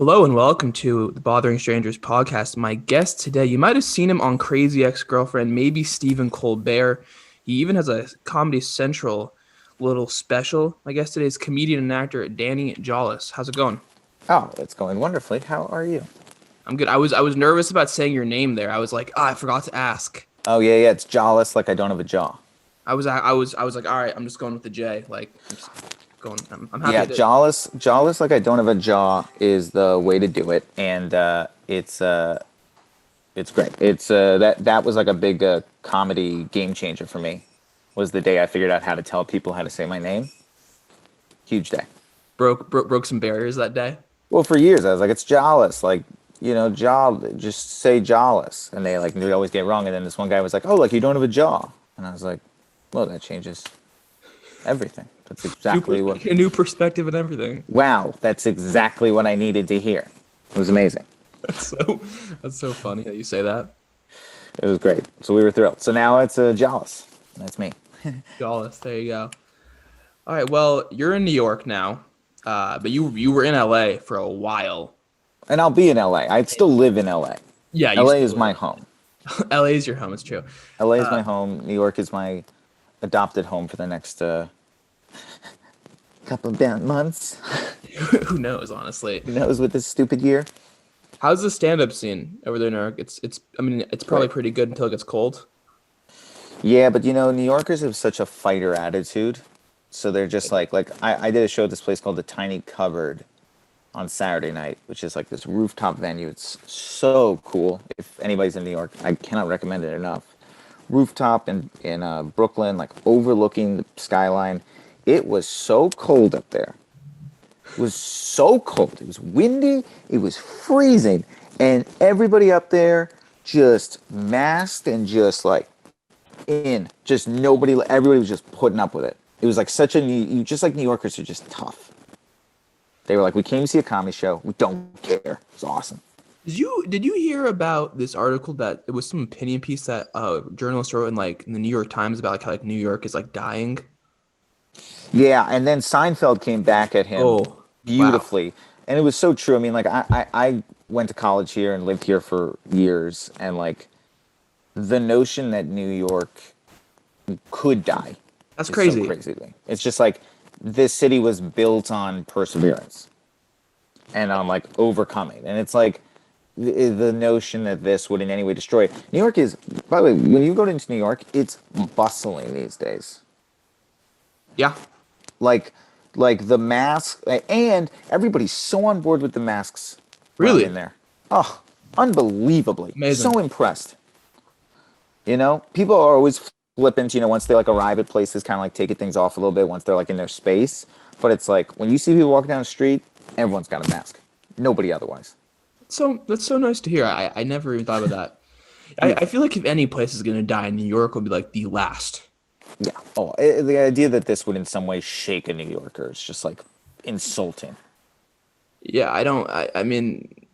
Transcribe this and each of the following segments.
Hello and welcome to the Bothering Strangers podcast. My guest today, you might have seen him on Crazy Ex-Girlfriend, maybe Stephen Colbert. He even has a Comedy Central little special. My guest today is comedian and actor Danny Jolles. How's it going? Oh, it's going wonderfully. How are you? I'm good. I was nervous about saying your name there. I was like, I forgot to ask. Oh yeah, it's jawless like I don't have a jaw. I was like, all right, I'm just going with the J. Like, I'm just going. I'm happy Yeah, to. jawless like I don't have a jaw is the way to do it, and it's great. That was like a big comedy game changer for me. Was the day I figured out how to tell people how to say my name. Huge day. Broke some barriers that day. Well, for years I was like, it's jawless, like jaw. Just say jawless, and they always get it wrong. And then this one guy was like, oh, like you don't have a jaw, and I was like, well, that changes everything. That's exactly what. A new perspective and everything. Wow, that's exactly what I needed to hear. It was amazing. That's so that's so funny that you say that. It was great. So we were thrilled. So now it's Jolles. That's me. Dallas, there you go. All right, well, you're in New York now, but you were in LA for a while. And I'll be in LA. I still live in LA. Yeah, LA is my home. LA is your home. It's true. LA is my home. New York is my adopted home for the next couple of months. Who knows, honestly? Who knows with this stupid year? How's the stand-up scene over there in New York? It's. I mean, it's probably Great. pretty good until it gets cold. Yeah, but New Yorkers have such a fighter attitude. So they're just I did a show at this place called the Tiny Cupboard on Saturday night, which is like this rooftop venue. It's so cool. If anybody's in New York, I cannot recommend it enough. Rooftop in Brooklyn, like overlooking the skyline. It was so cold up there. It was so cold. It was windy. It was freezing, and everybody up there just masked and just like just nobody. Everybody was just putting up with it. It was like such just like New Yorkers are just tough. They were like, we came to see a comedy show. We don't care. It's awesome. Did you hear about this article that it was some opinion piece that a journalist wrote in the New York Times about like how like New York is like dying? Yeah, and then Seinfeld came back at him Oh, wow. beautifully, and it was so true. I mean, like I went to college here and lived here for years, and like the notion that New York could die That's is so crazy. crazy to me. It's just like this city was built on perseverance and on like overcoming, and it's like the notion that this would in any way destroy it. New York is, by the way, when you go into New York, it's bustling these days. Yeah. Like the mask, and everybody's so on board with the masks when I'm Really? in there. Oh, unbelievably. Amazing. So impressed. People are always flippant, once they like arrive at places, kind of like taking things off a little bit once they're like in their space. But it's like when you see people walking down the street, everyone's got a mask. Nobody otherwise. So that's so nice to hear. I never even thought of that. I Yeah. feel like if any place is gonna die, New York will be like the last. Yeah. Oh, the idea that this would in some way shake a New Yorker is just like insulting. Yeah, I don't. I mean,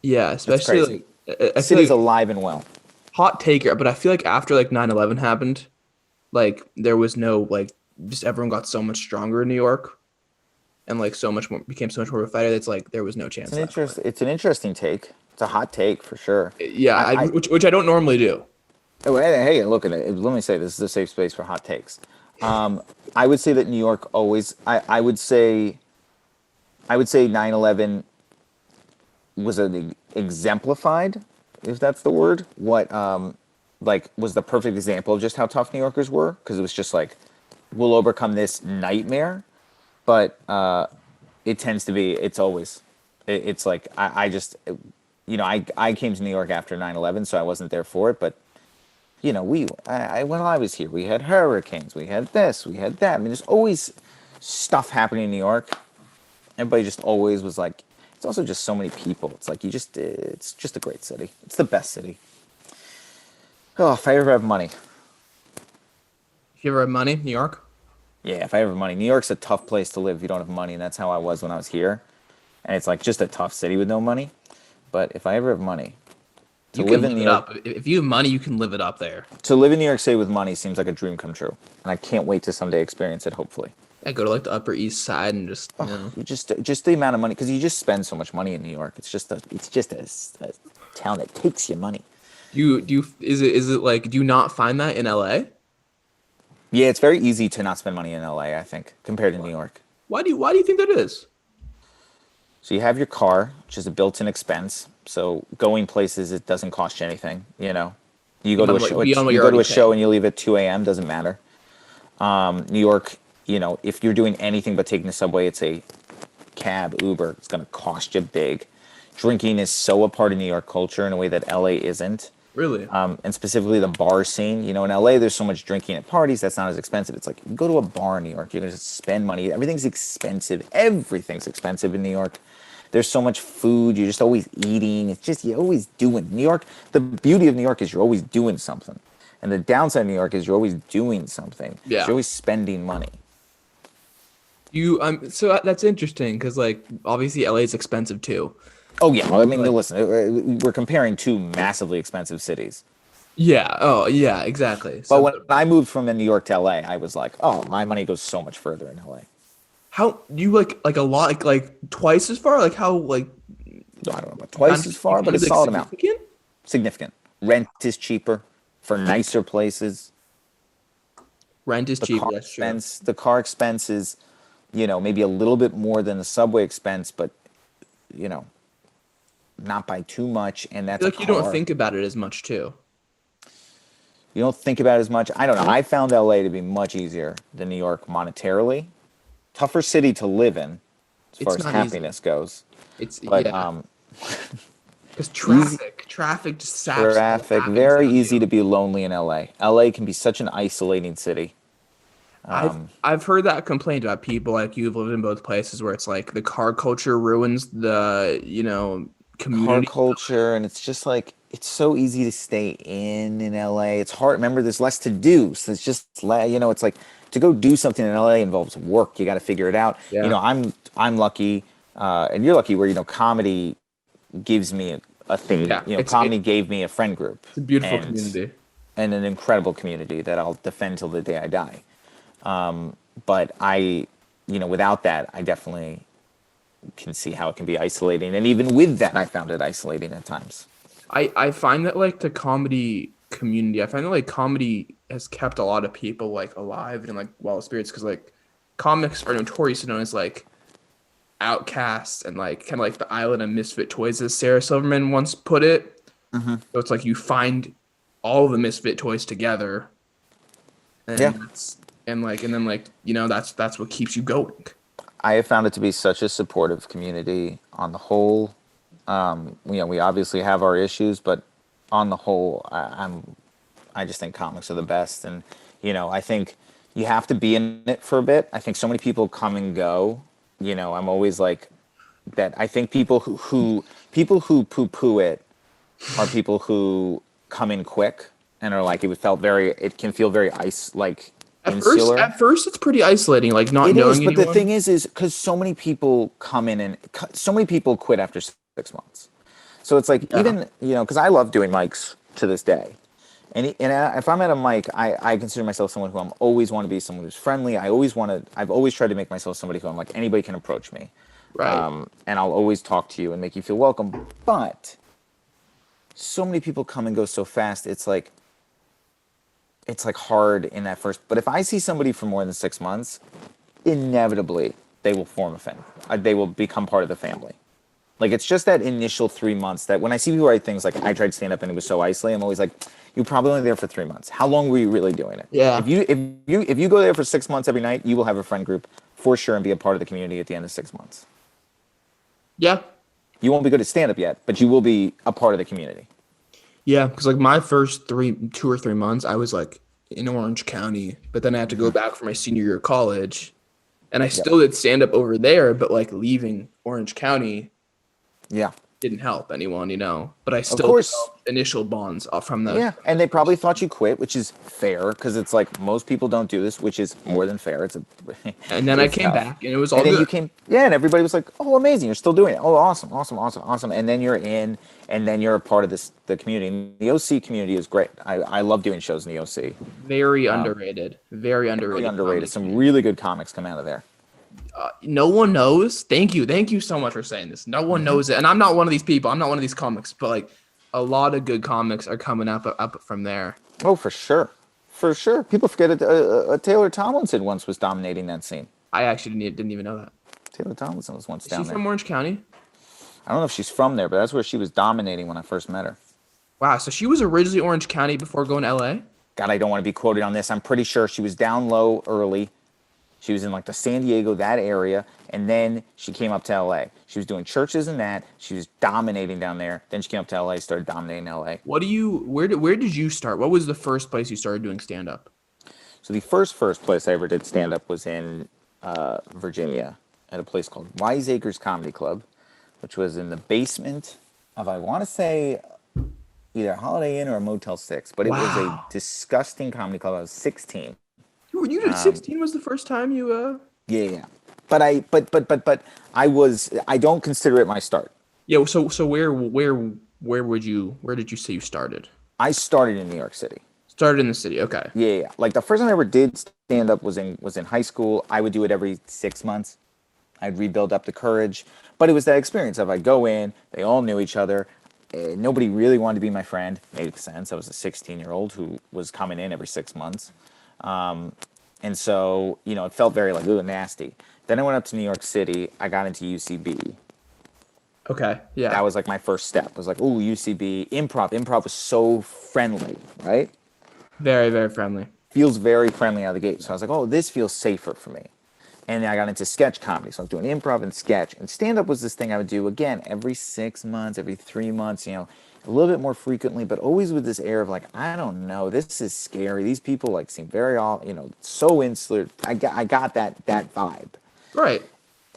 yeah, It's especially crazy. like I The feel city's like alive and well. hot taker, but I feel like after like 9/11 happened, like there was no like just everyone got so much stronger in New York and like so much more became so much more of a fighter. It's like there was no chance at that point. It's an interesting take. It's a hot take for sure. Yeah, I which I don't normally do. Oh, hey, look at it. Let me say this is a safe space for hot takes. I would say that New York always. I would say 9/11 was an exemplified, if that's the word, what like was the perfect example of just how tough New Yorkers were, because it was just like we'll overcome this nightmare, but it tends to be it's always it's like I just I came to New York after 9/11, so I wasn't there for it, but when I was here, we had hurricanes, we had this, we had that. I mean, there's always stuff happening in New York. Everybody just always was like, it's also just so many people. It's like it's just a great city. It's the best city. Oh, if I ever have money. If you ever have money, New York, Yeah, if I ever have money. New York's a tough place to live if you don't have money, and that's how I was when I was here. And it's like just a tough city with no money. But if I ever have money, to you can live in live New it York, up. If you have money, you can live it up there. to live in New York City with money seems like a dream come true. And I can't wait to someday experience it, hopefully. I go to like the Upper East Side and just You just the amount of money, because you just spend so much money in New York. It's just a town that takes your money. do you is it like do you not find that in LA? Yeah, it's very easy to not spend money in LA, I think, compared to New York. Why do you think that is? So you have your car, which is a built-in expense. So going places, it doesn't cost you anything. You go to a show. Beyond what You you're go to already a show paying. and you leave at 2 a.m. Doesn't matter. New York, if you're doing anything but taking the subway, it's a cab, Uber. It's going to cost you big. Drinking is so a part of New York culture in a way that LA isn't. Really? And specifically the bar scene. In LA, there's so much drinking at parties that's not as expensive. It's like you go to a bar in New York, you're going to spend money. Everything's expensive. Everything's expensive in New York. There's so much food. You're just always eating. It's just you're always doing. New York. The beauty of New York is you're always doing something, and the downside of New York is you're always doing something. So Yeah. you're always spending money. So that's interesting because like obviously LA is expensive too. Oh yeah. Well, I mean, Like listen, we're comparing two massively expensive cities. yeah, oh yeah, exactly. But So when I moved from New York to LA, I was like, oh, my money goes so much further in LA. how you like a lot like twice as far? Like how like I don't know about twice as far, but a like solid amount. significant? Significant. Rent is cheaper for nicer places. Rent is The cheaper, car that's true. expense, the car expense is, maybe a little bit more than the subway expense, but you know, not by too much. And I that's feel a like you don't car. think about it as much too. You don't think about it as much. I don't know. I found LA to be much easier than New York monetarily. Tougher city to live in as far It's as not easy. happiness goes. It's But yeah, because easy traffic just saps all the traffic, happiness very out of easy you. to be lonely in LA. LA can be such an isolating city. I've heard that complaint about people like you've lived in both places where it's like the car culture ruins the, Car community. culture, and it's just like it's so easy to stay in LA. It's hard. Remember, there's less to do, so it's just it's like to go do something in LA involves work. You got to figure it out. Yeah. I'm lucky, and you're lucky where comedy gives me a thing. Yeah, Comedy gave me a friend group it's a beautiful and community. an incredible community that I'll defend till the day I die. But without that, I definitely can see how it can be isolating. And even with that, I found it isolating at times. I find that like the comedy community, I find that like comedy has kept a lot of people like alive and like well spirits because like comics are notoriously known as like outcasts and like kind of like the island of misfit toys, as Sarah Silverman once put it. So it's like you find all the misfit toys together, Yeah. and then like that's what keeps you going. I have found it to be such a supportive community on the whole. We obviously have our issues, but on the whole, I just think comics are the best. And I think you have to be in it for a bit. I think so many people come and go. I'm always like that. I think people who poo-poo it are people who come in quick and are like it can feel very insular. At first, it's pretty isolating, like not It is, knowing but the anyone. thing is because so many people come in and so many people quit after 6 months. So it's like Yeah, even because I love doing mics to this day, if I'm at a mic, I consider myself someone who I'm always want to be someone who's friendly. I've always tried to make myself somebody who I'm like anybody can approach me, right. and I'll always talk to you and make you feel welcome. But so many people come and go so fast. It's like hard in that first. But if I see somebody for more than 6 months, inevitably they will form a family. They will become part of the family. Like it's just that initial 3 months that when I see people write things like I tried stand up and it was so isolating, I'm always like, you're probably only there for 3 months. How long were you really doing it? Yeah, If you go there for 6 months every night, you will have a friend group for sure and be a part of the community at the end of 6 months. yeah, You won't be good at stand up yet, but you will be a part of the community. yeah. Because like my first 2 or 3 months, I was like in Orange County, but then I had to go back for my senior year of college, and I Yep. still did stand up over there, but like leaving Orange County. Yeah. didn't help anyone, but I Of still course. developed initial bonds from those. Yeah, and they probably thought you quit, which is fair because it's like most people don't do this, which is more than fair. And then I It's came tough. back and it was all And then good. you came, yeah, and everybody was like, "Oh, amazing! You're still doing it. Oh, awesome, awesome, awesome, awesome!" And then you're in, and then you're a part of the community. And the OC community is great. I love doing shows in the OC. Very underrated. Very Really underrated underrated. comedy Some community. really good comics come out of there. No one knows. Thank you. Thank you so much for saying this. No one knows it. And I'm not one of these people. I'm not one of these comics, but like a lot of good comics are coming up from there. Oh, for sure, for sure. People forget it. Taylor Tomlinson once was dominating that scene. I actually didn't even know that. Taylor Tomlinson was once Is she down there. from Orange County? I don't know if she's from there, but that's where she was dominating when I first met her. Wow. So she was originally Orange County before going to LA? God, I don't want to be quoted on this. I'm pretty sure she was down low early. She was in like the San Diego, that area, and then she came up to LA. She was doing churches and that. She was dominating down there. Then she came up to LA, started dominating LA. Where did you start? What was the first place you started doing stand up? So the first place I ever did stand up was in Virginia at a place called Wiseacres Comedy Club, which was in the basement of, I want to say, either a Holiday Inn or a Motel 6. But it was a Wow. disgusting comedy club. I was 16. You did 16 was the first time you Yeah, yeah. But I don't consider it my start. Yeah, so where did you say you started? I started in New York City. Started in the city. Okay. Yeah, yeah. Like the first time I ever did stand up was in high school. I would do it every 6 months. I'd rebuild up the courage, but it was that experience of I'd go in, they all knew each other. Nobody really wanted to be my friend. Made sense. I was a 16-year-old who was coming in every 6 months. And so, it felt very like, ooh, nasty. Then I went up to New York City. I got into UCB. Okay. That Yeah. was like my first step. I was like, ooh, UCB, improv. Improv was so friendly, right? Very, very friendly. Feels very friendly out of the gate. So I was like, oh, this feels safer for me. And then I got into sketch comedy. So I was doing improv and sketch. And stand-up was this thing I would do, again, every 6 months, every 3 months, a little bit more frequently, but always with this air of like, I don't know, this is scary. These people like seem very, so insular. I got that vibe. Right.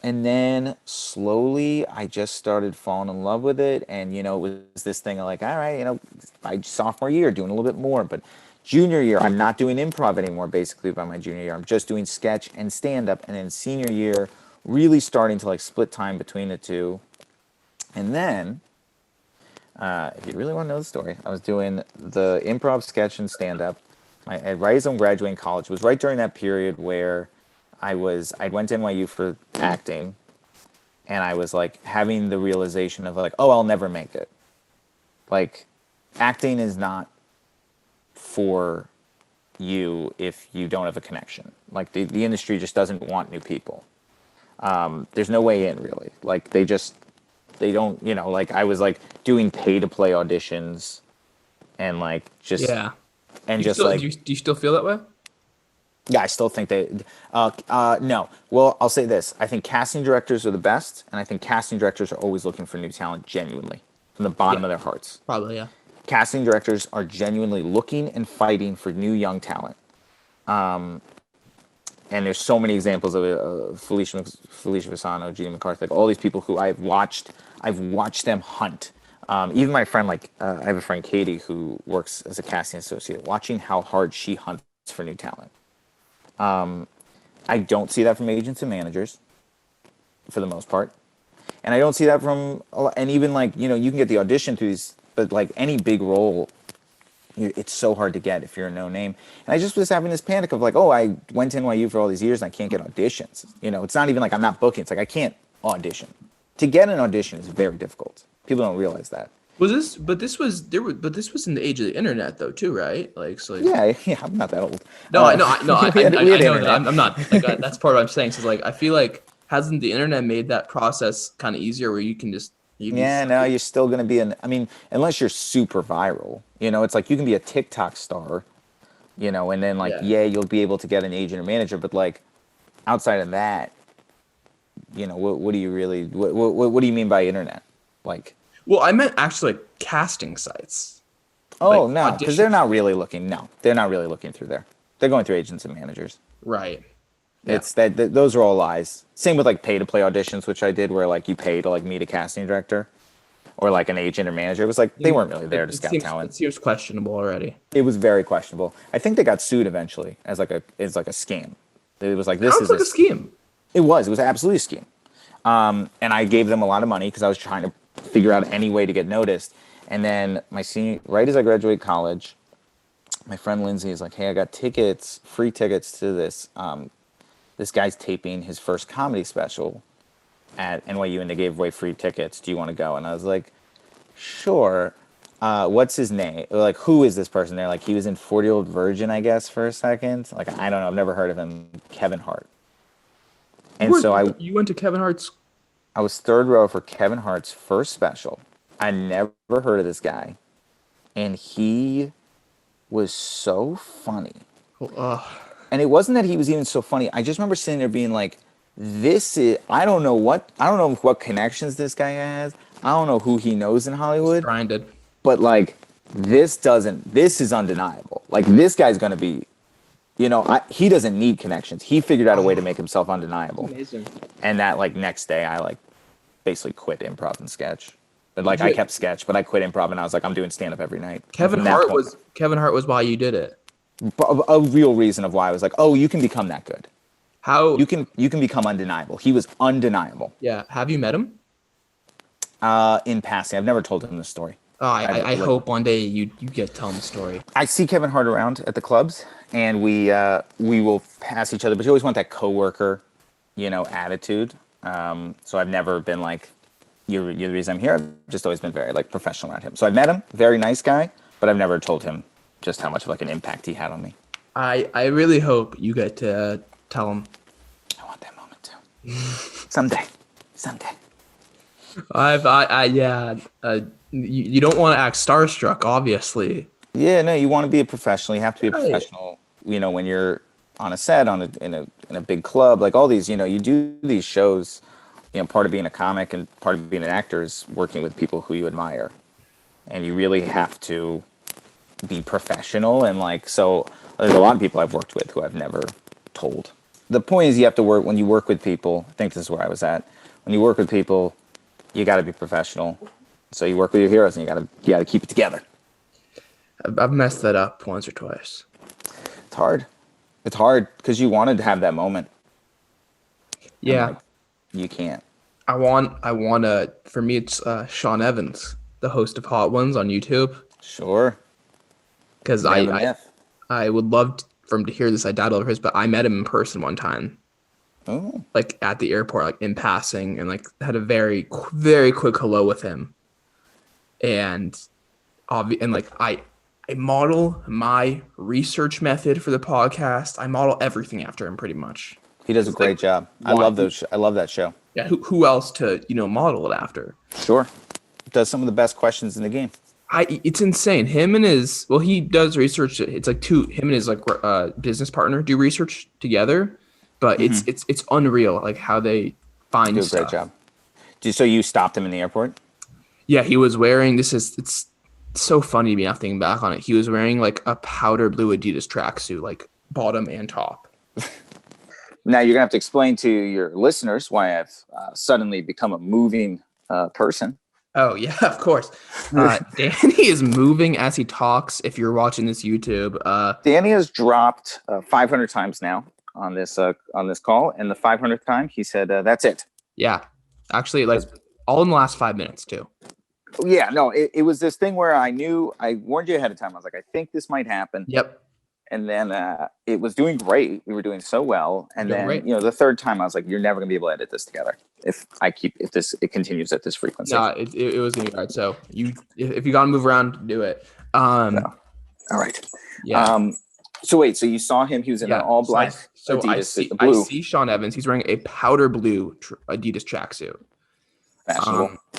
And then slowly I just started falling in love with it. And, it was this thing of like, all right, by sophomore year, doing a little bit more. But junior year, I'm not doing improv anymore, basically, by my junior year. I'm just doing sketch and stand-up. And then senior year, really starting to like split time between the two. And then, if you really want to know the story, I was doing the improv, sketch, and stand-up. Right as I'm graduating college, it was right during that period where I went to NYU for acting, and I was like having the realization of like, oh, I'll never make it. Like, acting is not for you if you don't have a connection. Like the industry just doesn't want new people. There's no way in really. Like they don't, like I was like doing pay to play auditions and like just Yeah. and You just still like do you still feel that way? yeah, I still think no. Well, I'll say this. I think casting directors are the best, and I think casting directors are always looking for new talent genuinely from the Yeah. bottom of their hearts. Probably, yeah. Casting directors are genuinely looking and fighting for new young talent. And there's so many examples of it. Felicia Visano, Gina McCarthy, like all these people who I've watched them hunt. Even my friend, I have a friend, Katie, who works as a casting associate, watching how hard she hunts for new talent. I don't see that from agents and managers, for the most part. And I don't see that from, and even like, you can get the audition through these, but like any big role, it's so hard to get if you're a no name. And I just was having this panic of like, oh, I went to NYU for all these years and I can't get auditions. It's not even like I'm not booking. It's like I can't audition. To get an audition is very difficult. People don't realize that. This was in the age of the internet though too, right? Yeah, yeah, I'm not that old. No, I know, I know, We had I know that. internet. I'm not like that's part of what I'm saying. So like, I feel like hasn't the internet made that process kind of easier where you can just Yeah, no, you're still going to be unless you're super viral, it's like you can be a TikTok star, and then like, yeah, you'll be able to get an agent or manager, but like outside of that, what do you really, what do you mean by internet? Like, Well, I meant actually like casting sites. oh, Like no, because they're not really looking. No, they're not really looking through there. They're going through agents and managers. Right. Yeah. It's those are all lies. Same with like pay to play auditions, which I did, where like you pay to like meet a casting director. or like an agent or manager. It was like they weren't really there to scout talent. It seems questionable already. It was very questionable. I think they got sued eventually as like a scam. It was like this Sounds is like a scheme. It was absolutely a scheme. And I gave them a lot of money because I was trying to figure out any way to get noticed. And then right as I graduate college, my friend Lindsay is like, "Hey, I got free tickets to this. This guy's taping his first comedy special at NYU, and they gave away free tickets. Do you want to go?" And I was like, "Sure." What's his name? Like, who is this person? They're like, he was in 40-Year-Old Virgin, I guess, for a second. Like, I don't know. I've never heard of him. Kevin Hart. And you went to Kevin Hart's. I was third row for Kevin Hart's first special. I never heard of this guy, and he was so funny. And it wasn't that he was even so funny. I just remember sitting there being like, I don't know what connections this guy has. I don't know who he knows in Hollywood. Grinded. But like, this is undeniable. Like, this guy's going to be, he doesn't need connections. He figured out a way to make himself undeniable. Amazing. And that like next day I like basically quit improv and sketch. But like, I kept sketch, but I quit improv, and I was like, I'm doing stand up every night. Kevin Hart was why you did it. A real reason of why I was like, oh, you can become that good. How you can become undeniable. He was undeniable. Yeah. Have you met him? In passing. I've never told him this story. Oh, I hope one day you get to tell him the story. I see Kevin Hart around at the clubs, and we will pass each other, but you always want that coworker, attitude. So I've never been like, you're the reason I'm here. I've just always been very like professional around him. So I've met him, very nice guy, but I've never told him just how much of like an impact he had on me. I really hope you get to tell him. I want that moment too. Someday. You don't want to act starstruck, obviously. Yeah, no, you want to be a professional. You have to be a professional, when you're on a set, in a big club, like all these, you do these shows, part of being a comic and part of being an actor is working with people who you admire. And you really have to be professional. And like, so there's a lot of people I've worked with who I've never told. The point is, you have to work, when you work with people, I think this is where I was at. When you work with people, you got to be professional. So you work with your heroes, and you gotta keep it together. I've messed that up once or twice. It's hard. It's hard because you wanted to have that moment. Yeah. Like, you can't. I want to. For me, it's Sean Evans, the host of Hot Ones on YouTube. Sure. Because I would love for him to hear this. I doubt over his, but I met him in person one time. Oh. Like at the airport, like in passing, and like had a very, very quick hello with him. And like I model my research method for the podcast. I model everything after him pretty much. He does a great job. I love that show. Yeah, who else to model it after? Sure. Does some of the best questions in the game. It's insane. He does research. It's like him and his like business partner do research together, but it's unreal like how they find stuff. Do a great job. So you stopped him in the airport? Yeah, he was wearing it's so funny to me now thinking back on it. He was wearing like a powder blue Adidas tracksuit, like bottom and top. Now you're gonna have to explain to your listeners why I've suddenly become a moving person. Oh yeah, of course. Danny is moving as he talks. If you're watching this YouTube, Danny has dropped 500 times now on this call, and the 500th time he said, "That's it." Yeah, actually, like all in the last 5 minutes too. Yeah, no, it was this thing where I warned you ahead of time. I was like, I think this might happen. Yep. And then it was doing great. We were doing so well. And then, the third time I was like, you're never going to be able to edit this together if it continues at this frequency. No, it was going to be hard. So if you got to move around, do it. No. All right. Yeah. So wait, so you saw him, he was in an all black Adidas, blue. I see Sean Evans. He's wearing a powder blue Adidas tracksuit.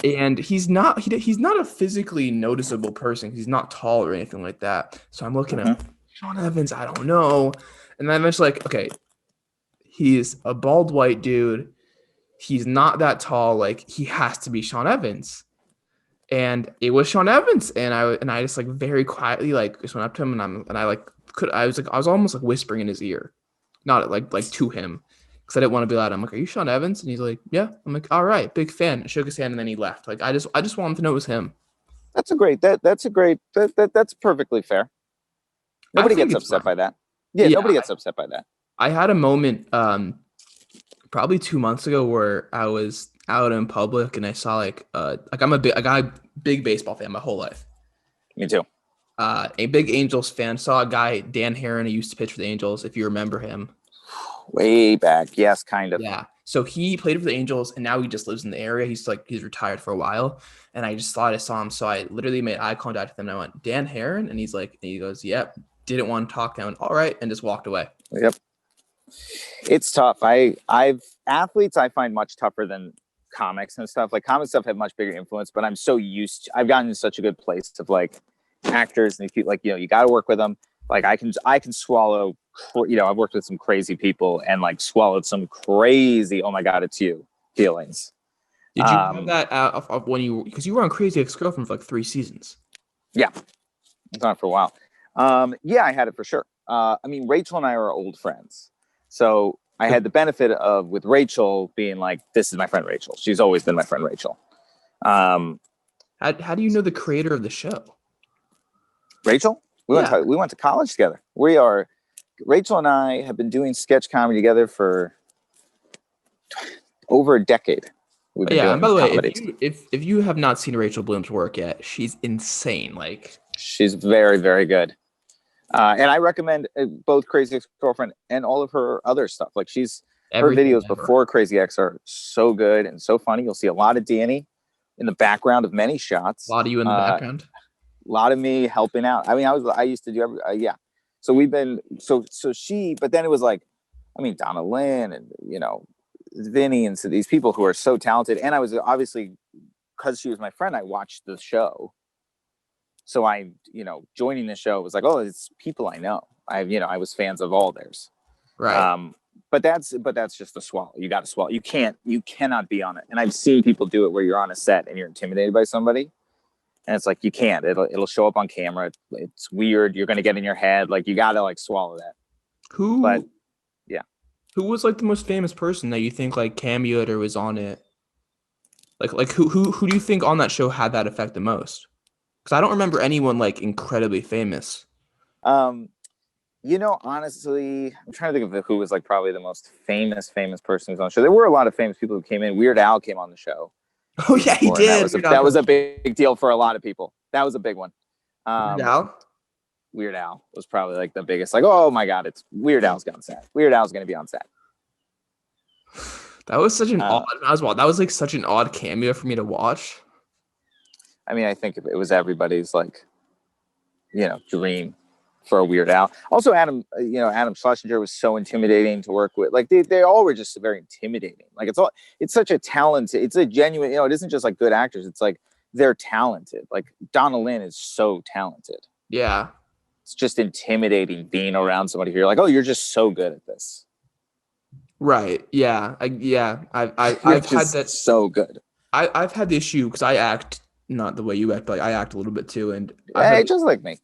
And he's not a physically noticeable person. He's not tall or anything like that. So I'm looking at Sean Evans. I don't know. And then I'm just like, okay, he's a bald white dude. He's not that tall. Like he has to be Sean Evans. And it was Sean Evans. And I just like very quietly like just went up to him I was almost like whispering in his ear, not like to him. because I didn't want to be loud. I'm like, "Are you Sean Evans?" And he's like, "Yeah." I'm like, "All right, big fan." I shook his hand and then he left. Like I just want him to know it was him. That's perfectly fair. I Nobody think gets it's upset fine. by that. Yeah, Yeah, nobody gets upset by that. I had a moment probably 2 months ago where I was out in public and I saw like I'm a big baseball fan my whole life. Me too. A big Angels fan. Saw a guy, Dan Herron, who used to pitch for the Angels, if you remember him. Way back. Yes, kind of. Yeah. So he played for the Angels and now he just lives in the area. He's retired for a while. And I just thought I saw him. So I literally made eye contact with him and I went, Dan Herron? And he goes, yep. Didn't want to talk. I went, all right, and just walked away. Yep. It's tough. I've athletes I find much tougher than comics and stuff. Like comic stuff have much bigger influence, but I've gotten in such a good place of like actors and like, you got to work with them. Like I can swallow, I've worked with some crazy people and like swallowed some crazy, oh my God, it's you feelings. Did you have that of when because you were on Crazy Ex-Girlfriend for like 3 seasons? Yeah. It's on for a while. Yeah, I had it for sure. I mean, Rachel and I are old friends. So I had the benefit of with Rachel being like, this is my friend Rachel. She's always been my friend Rachel. How do you know the creator of the show? Rachel? We went to college together. Rachel and I have been doing sketch comedy together for over a decade. We've been doing and by the way, comedy. if you have not seen Rachel Bloom's work yet, she's insane. Like she's very, very good. And I recommend both Crazy Ex-Girlfriend and all of her other stuff. Like her videos before Crazy Ex are so good and so funny. You'll see a lot of Danny in the background of many shots. A lot of you in the background. A lot of me helping out. I mean, I used to do yeah. So we've been but then it was like, I mean, Donna Lynn and Vinny and so these people who are so talented. And I was obviously, because she was my friend, I watched the show. So I, joining the show was like, oh, it's people I know. I was fans of all theirs. Right. But that's just a swallow. You got to swallow. You cannot be on it. And I've seen people do it where you're on a set and you're intimidated by somebody. And it's like, you can't, it'll show up on camera. It's weird. You're going to get in your head. Like you got to like swallow that. Who was like the most famous person that you think like cameoed or was on it? Like who do you think on that show had that effect the most? Because I don't remember anyone like incredibly famous. Honestly, I'm trying to think of who was like probably the most famous person who's on the show. There were a lot of famous people who came in. Weird Al came on the show. Oh yeah, he did. That was a big deal for a lot of people. That was a big one. Weird Al was probably like the biggest. Like, oh my God, it's Weird Al's on set. Weird Al's going to be on set. That was such an that was like such an odd cameo for me to watch. I mean, I think it was everybody's like, dream for a Weird Al. Also, Adam Schlesinger was so intimidating to work with. Like they all were just very intimidating. Like it's such a talent. It's a genuine, it isn't just like good actors. It's like they're talented. Like Donna Lynn is so talented. Yeah. It's just intimidating being around somebody who you're like, oh, you're just so good at this. Right. Yeah. I've had that so good. I've had the issue because I act not the way you act, but I act a little bit too, and just like me.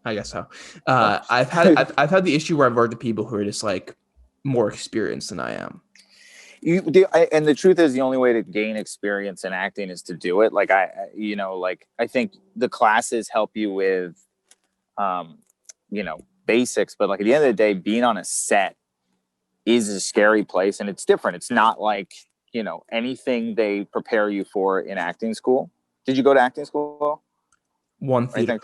I guess so. I've had the issue where I've worked with people who are just like more experienced than I am. And the truth is, the only way to gain experience in acting is to do it. Like I think the classes help you with, basics, but like at the end of the day, being on a set is a scary place, and it's different. It's not like anything they prepare you for in acting school. Did you go to acting school? One theater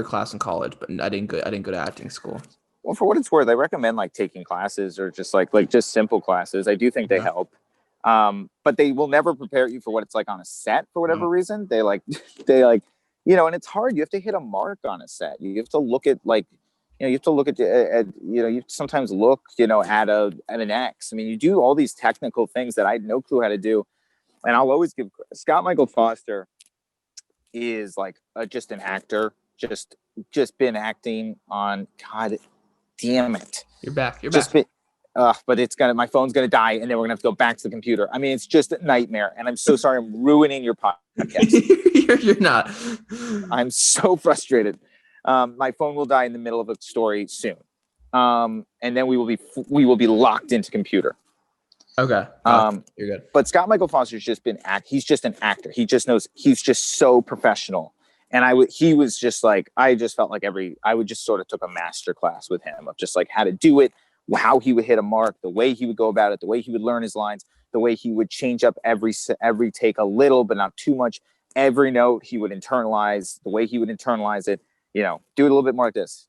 class in college, but I didn't go to acting school. Well, for what it's worth, I recommend like taking classes or just like just simple classes. I do think they help. But they will never prepare you for what it's like on a set for whatever reason. They and it's hard. You have to hit a mark on a set. You have to look at you have to look you sometimes look, at an X. I mean, you do all these technical things that I had no clue how to do. And I'll always give Scott Michael Foster is like just an actor, just been acting on, God damn it. You're back. But my phone's going to die and then we're going to have to go back to the computer. I mean, it's just a nightmare. And I'm so sorry. I'm ruining your podcast. You're not. I'm so frustrated. My phone will die in the middle of a story soon. and then we will be locked into computer. Okay. You're good. But Scott Michael Foster's just been he's just an actor. He just knows, he's just so professional. And he was just like, I just felt like I would just sort of took a master class with him of just like how to do it, how he would hit a mark, the way he would go about it, the way he would learn his lines, the way he would change up every take a little, but not too much. Every note he would internalize, the way he would internalize it, do it a little bit more like this.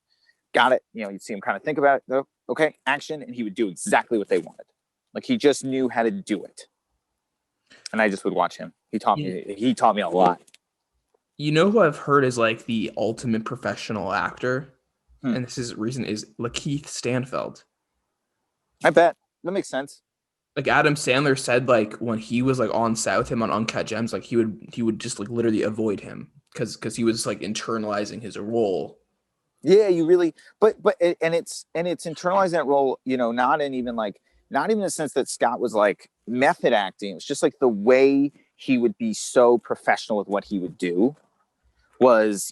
Got it. You'd see him kind of think about it. Okay, action. And he would do exactly what they wanted. Like he just knew how to do it. And I just would watch him. He taught me a lot. You know who I've heard is like the ultimate professional actor? And this is reason is Lakeith Stanfield. I bet. That makes sense. Like Adam Sandler said, like when he was like on set with him on Uncut Gems, like he would just like literally avoid him because he was like internalizing his role. Yeah, you really, but it's internalizing that role, not even the sense that Scott was like method acting. It's just like the way he would be so professional with what he would do was,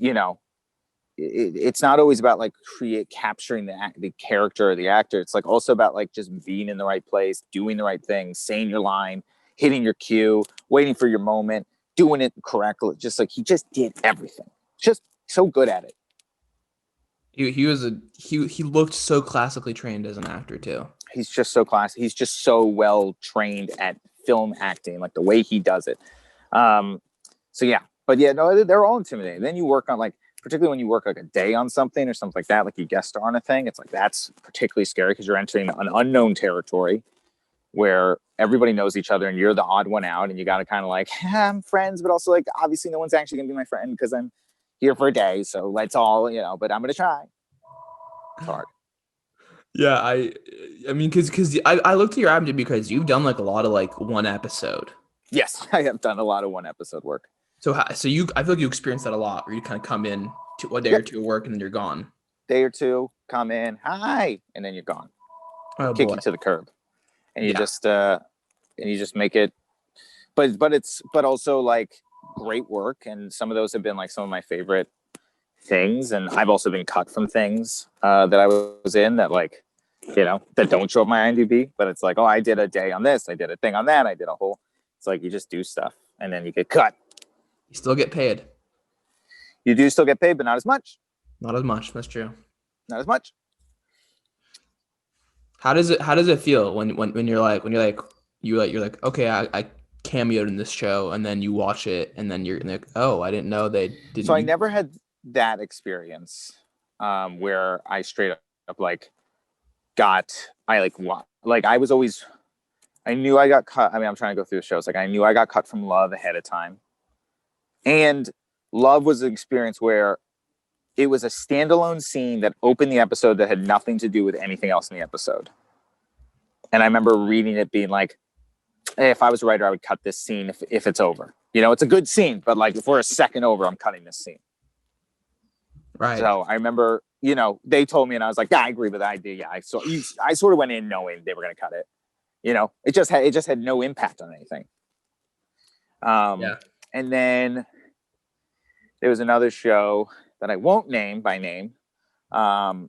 it's not always about like capturing the character or the actor. It's like also about like just being in the right place, doing the right thing, saying your line, hitting your cue, waiting for your moment, doing it correctly. Just like he just did everything. Just so good at it. He looked so classically trained as an actor too. He's just so classy. He's just so well trained at film acting, like the way he does it. So yeah, but yeah, no, they're all intimidating. Then you work on like, particularly when you work like a day on something or something like that, like you guest star on a thing, it's like, that's particularly scary because you're entering an unknown territory where everybody knows each other and you're the odd one out. And you got to kind of like, I'm friends, but also like, obviously no one's actually gonna be my friend because I'm here for a day. So let's all, but I'm going to try. It's hard. Yeah, I mean, because I looked at your IMDb because you've done like a lot of like one episode. Yes, I have done a lot of one episode work. So I feel like you experienced that a lot, where you kind of come in to a day or two of work and then you're gone. Day or two, come in, hi, and then you're gone. Kick you to the curb, and you just make it. But also like great work, and some of those have been like some of my favorite things, and I've also been cut from things that I was in that like that don't show up my IMDb, but it's like, oh, I did a day on this, I did a thing on that, I did a whole. It's like you just do stuff and then you get cut. You still get paid. You do still get paid, but not as much. Not as much. That's true. Not as much. How does it feel when you're like okay, I cameoed in this show, and then you watch it and then you're like, oh, I didn't know they didn't. So I never had that experience where I straight up like I knew I got cut. I mean, I'm trying to go through the shows. Like I knew I got cut from Love ahead of time. And Love was an experience where it was a standalone scene that opened the episode that had nothing to do with anything else in the episode. And I remember reading it being like, hey, if I was a writer, I would cut this scene if it's over. It's a good scene, but like if we're a second over, I'm cutting this scene. Right. So I remember, they told me and I was like, yeah, I agree with that idea. Yeah. I sort of went in knowing they were going to cut it. It just had no impact on anything. And then there was another show that I won't name by name. But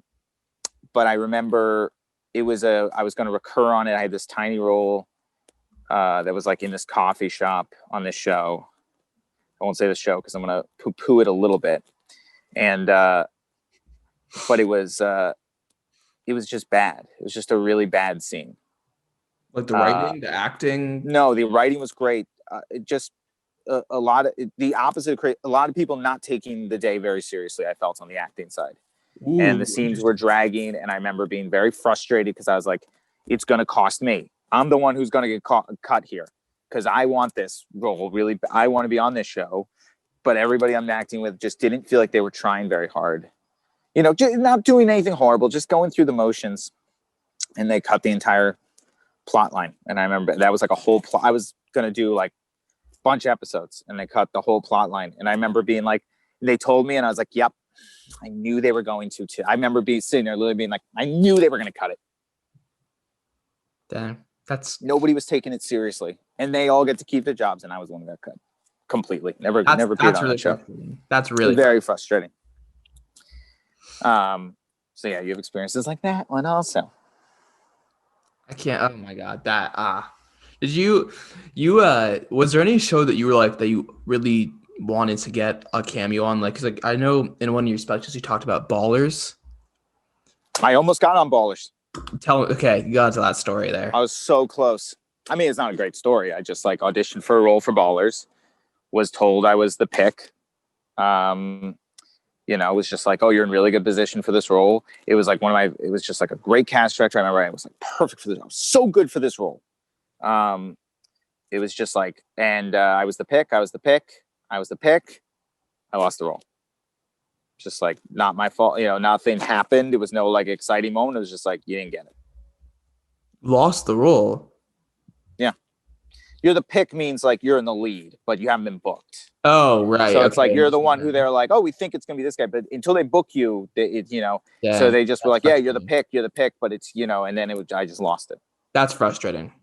I remember I was going to recur on it. I had this tiny role that was like in this coffee shop on this show. I won't say the show because I'm going to poo-poo it a little bit. And, but it was just bad. It was just a really bad scene. Like the writing, the acting? No, the writing was great. Just a lot of the opposite. A lot of people not taking the day very seriously, I felt, on the acting side. Ooh, and the scenes were dragging. And I remember being very frustrated because I was like, it's going to cost me. I'm the one who's going to get cut here because I want this role really. I want to be on this show. But everybody I'm acting with just didn't feel like they were trying very hard. Just not doing anything horrible, just going through the motions. And they cut the entire plot line. And I remember that was like a whole plot. I was going to do like a bunch of episodes and they cut the whole plot line. And I remember being like, they told me and I was like, yep, I knew they were going to too. I remember sitting there literally being like, I knew they were going to cut it. Damn. Nobody was taking it seriously. And they all get to keep their jobs. And I was the one that got cut. Completely. Never appeared on really that show. That's really very frustrating. So So yeah, you have experiences like that one also. I can't. Oh my god, that Did you was there any show that you were like that you really wanted to get a cameo on? Like, 'cause like I know in one of your specials you talked about Ballers. I almost got on Ballers. Okay, you got into that story there. I was so close. I mean, it's not a great story. I just like auditioned for a role for Ballers, was told I was the pick. It was just like, oh, you're in really good position for this role. It was like it was just like a great cast director. I remember I was like perfect for this. I was so good for this role. It was just like, and I was the pick. I was the pick. I was the pick. I lost the role. Just like, not my fault. Nothing happened. It was no like exciting moment. It was just like, you didn't get it. Lost the role. Yeah. You're the pick means like you're in the lead, but you haven't been booked. Oh, right. So it's okay. like you're the one who they're like, oh, we think it's gonna be this guy, but until they book you, so they just were like, yeah, you're the pick, but it's and then I just lost it. That's frustrating.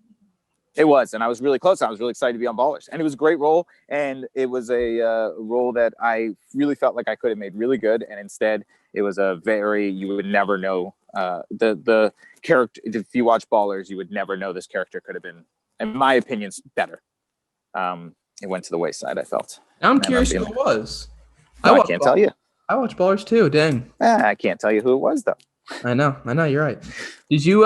It was, and I was really close. I was really excited to be on Ballers, and it was a great role, and it was a role that I really felt like I could have made really good, and instead it was you would never know the character. If you watch Ballers, you would never know this character could have been, in my opinion, better. It went to the wayside, I felt. I'm curious who it was. I can't tell you. I watched Ballers too. Dang. I can't tell you who it was though. I know. You're right. Did you?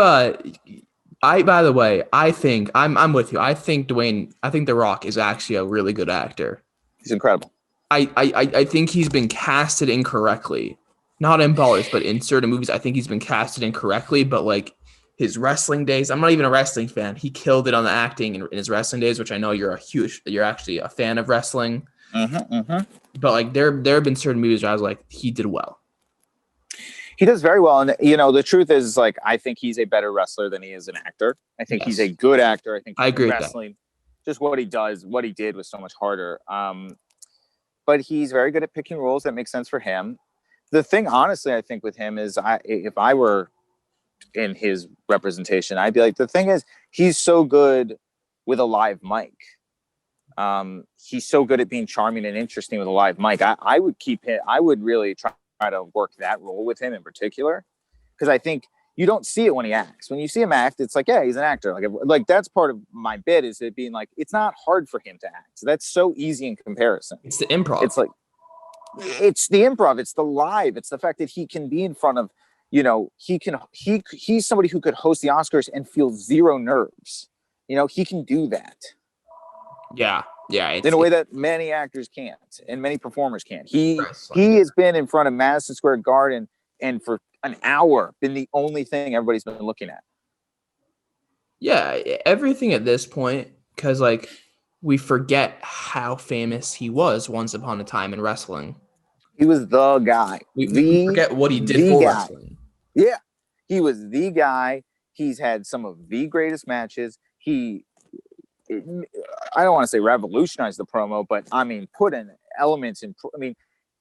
By the way, I think I'm with you. I think The Rock is actually a really good actor. He's incredible. I think he's been casted incorrectly, not in Ballers, but in certain movies. I think he's been casted incorrectly. But like his wrestling days, I'm not even a wrestling fan. He killed it on the acting in his wrestling days, which I know you're actually a fan of wrestling. But like there have been certain movies where I was like, he did well. He does very well, and the truth is like I think he's a better wrestler than he is an actor. I think he's a good actor. I think I agree wrestling, just what he did was so much harder. But he's very good at picking roles that make sense for him. The thing, honestly, I think with him is, if I were in his representation, I'd be like, the thing is, he's so good with a live mic. He's so good at being charming and interesting with a live mic. I would keep him. I would really try to work that role with him in particular, because I think you don't see it when he acts. When you see him act, it's like, yeah, he's an actor. Like that's part of my bit, is it being like, it's not hard for him to act. So that's so easy in comparison. It's the improv. It's like, it's the improv. It's the live. It's the fact that he can be in front of, he's somebody who could host the Oscars and feel zero nerves. He can do that. Yeah. In a way that many actors can't, and many performers can't. He has been in front of Madison Square Garden and for an hour been the only thing everybody's been looking at. Yeah, everything at this point, because like we forget how famous he was once upon a time in wrestling. He was the guy. We forget what he did for wrestling. Yeah, he was the guy. He's had some of the greatest matches. I don't want to say revolutionized the promo, but I mean, put in elements in,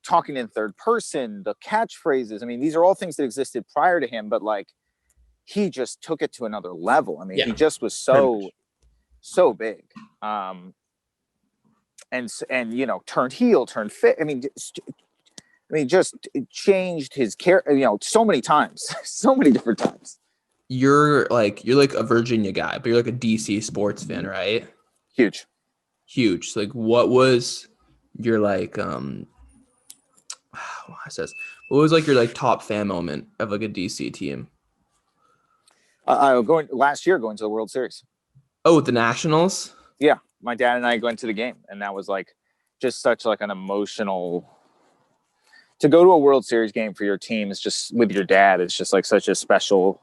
talking in third person, the catchphrases. I mean, these are all things that existed prior to him, but like, he just took it to another level. I mean, he just was so big. And turned heel, turned fit. Just changed his character, so many times, so many different times. You're like a Virginia guy, but you're like a DC sports fan, right? Huge. So like, what was your like what was like your like top fan moment of like a DC team? Last year going to the World Series. Oh, the Nationals? Yeah, my dad and I went to the game, and that was like just such like an emotional. To go to a World Series game for your team is just with your dad. It's just like such a special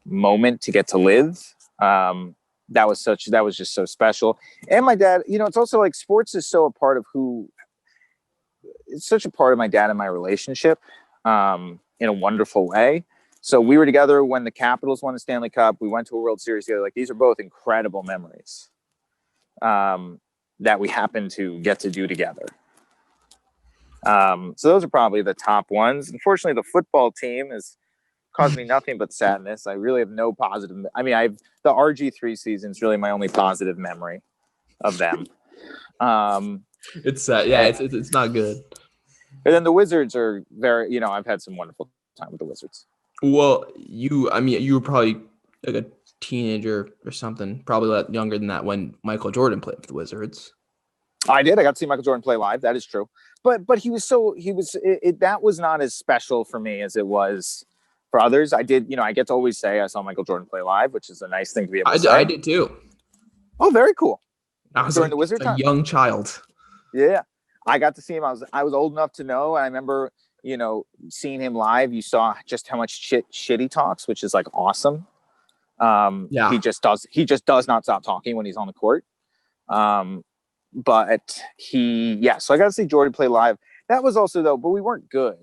moment to get to live. That was just so special. And my dad, it's also like sports is so a part of it's such a part of my dad and my relationship, in a wonderful way. So we were together when the Capitals won the Stanley Cup. We went to a World Series together. Like, these are both incredible memories, that we happen to get to do together. So those are probably the top ones. Unfortunately, the football team has caused me nothing but sadness. I really have no positive. The RG3 season is really my only positive memory of them. It's sad. Yeah, it's not good. And then the Wizards are very, I've had some wonderful time with the Wizards. Well, you were probably like a teenager or something, probably a lot younger than that when Michael Jordan played for the Wizards. I did. I got to see Michael Jordan play live. That is true. But that was not as special for me as it was for others. I did, I get to always say I saw Michael Jordan play live, which is a nice thing to be able to I say. did too. Oh, very cool. I was During like the Wizard a time. young child. Yeah. I got to see him. I was old enough to know. I remember, seeing him live. You saw just how much shit he talks, which is like awesome. Yeah. He just does not stop talking when he's on the court. But so I got to see Jordan play live. That was also though, but we weren't good.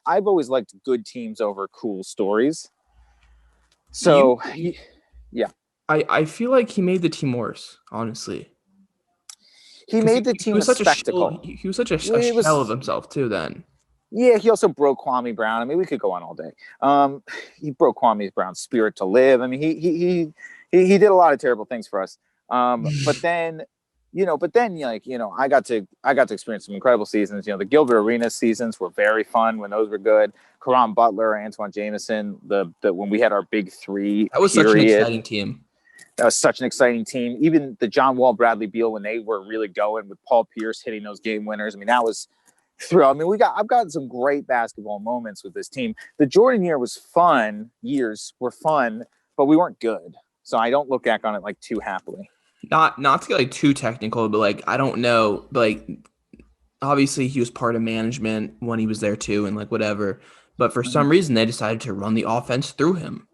I've always liked good teams over cool stories. So yeah, I feel like he made the team worse, honestly. he Because made the he team a was such a shell. spectacle. He was such a It shell of was, himself too. Then yeah, he also broke Kwame Brown. I mean, we could go on all day. He broke Kwame Brown's spirit to live. I mean, he did a lot of terrible things for us. But then, I got to experience some incredible seasons. The Gilbert Arenas seasons were very fun when those were good. Karan Butler, Antoine Jameson, the when we had our big three that was such an period. exciting team. That was such an exciting team. Even the John Wall, Bradley Beal, when they were really going with Paul Pierce hitting those game winners. I mean, that was thrill. I mean, I've got some great basketball moments with this team. The Jordan years were fun, but we weren't good. So I don't look back on it like too happily. Not to get like too technical, but like I don't know, but like obviously he was part of management when he was there too, and like whatever. But for some reason they decided to run the offense through him.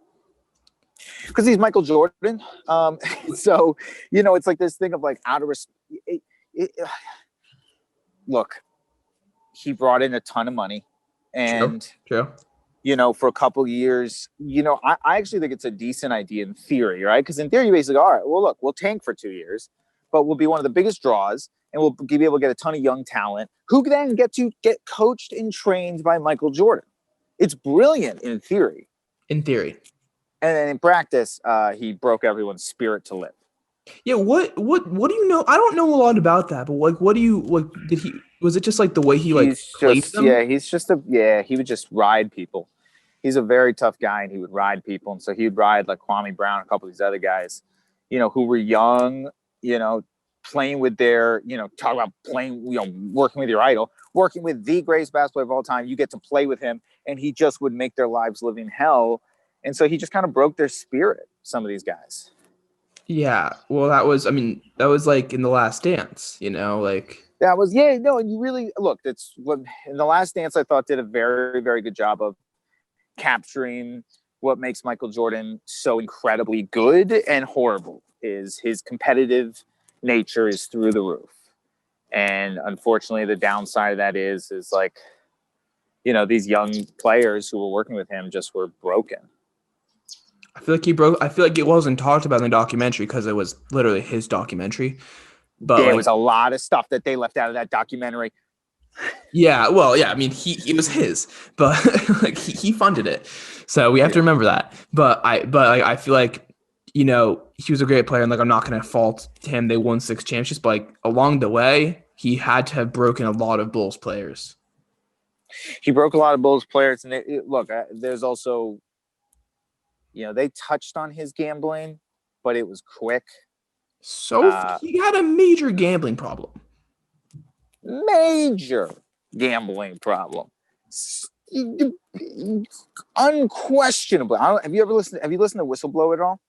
Because he's Michael Jordan. So, it's like this thing of like out of look, he brought in a ton of money. And True. For a couple of years, I actually think it's a decent idea in theory, right? Because in theory, you basically go, all right, well, look, we'll tank for 2 years, but we'll be one of the biggest draws, and we'll be able to get a ton of young talent who then get to get coached and trained by Michael Jordan. It's brilliant in theory. In theory. And then in practice, he broke everyone's spirit to live. Yeah, what do you know? I don't know a lot about that, but like what do you like was it just like the way he like placed them? He would just ride people. He's a very tough guy, and he would ride people. And so he'd ride like Kwame Brown, a couple of these other guys, who were young, playing with their, talk about playing, working with your idol, working with the greatest basketball of all time. You get to play with him, and he just would make their lives living hell. And so he just kind of broke their spirit, some of these guys. Yeah, well, that was like in The Last Dance, like that was, and you really look. That's what in The Last Dance I thought did a very, very good job of capturing what makes Michael Jordan so incredibly good and horrible. Is his competitive nature is through the roof, and unfortunately, the downside of that is like, these young players who were working with him just were broken. I feel like it wasn't talked about in the documentary because it was literally his documentary. But there was a lot of stuff that they left out of that documentary. Yeah, well, yeah, I mean, it was his, but like he funded it, so we have to remember that. But I feel like he was a great player, and like I'm not gonna fault him. They won 6 championships, but like along the way, he had to have broken a lot of Bulls players. He broke a lot of Bulls players, and look, there's also, they touched on his gambling, but it was quick. So he had a major gambling problem. Major gambling problem. Unquestionably. Have you listened to Whistleblower at all?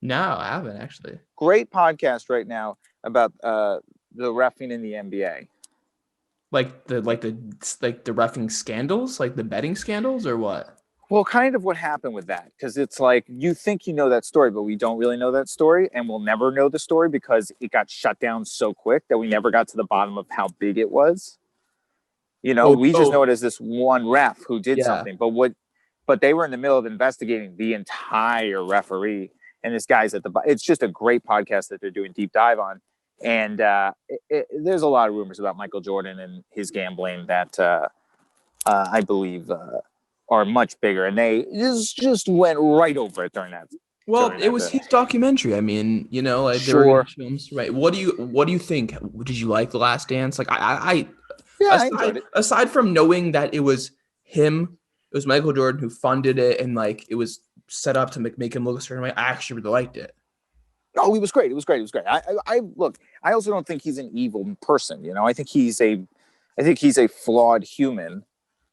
No, I haven't actually. Great podcast right now about the reffing in the NBA. Like the reffing scandals, like the betting scandals, or what? Well, kind of what happened with that, because it's like you think you know that story, but we don't really know that story, and we'll never know the story because it got shut down so quick that we never got to the bottom of how big it was. We just know it as this one ref who did something, but they were in the middle of investigating the entire referee, and this guy's at the bottom. It's just a great podcast that they're doing deep dive on, and there's a lot of rumors about Michael Jordan and his gambling that I believe are much bigger, and they just went right over it during that. Well, it was his documentary. I mean, like sure. There were films, right? What do you think? Did you like The Last Dance? Like I enjoyed it. Aside from knowing that it was him it was Michael Jordan who funded it, and like it was set up to make him look a certain way. I actually really liked it. Oh, he was great. It was great. It was great. I look. I also don't think he's an evil person. You know, I think he's a flawed human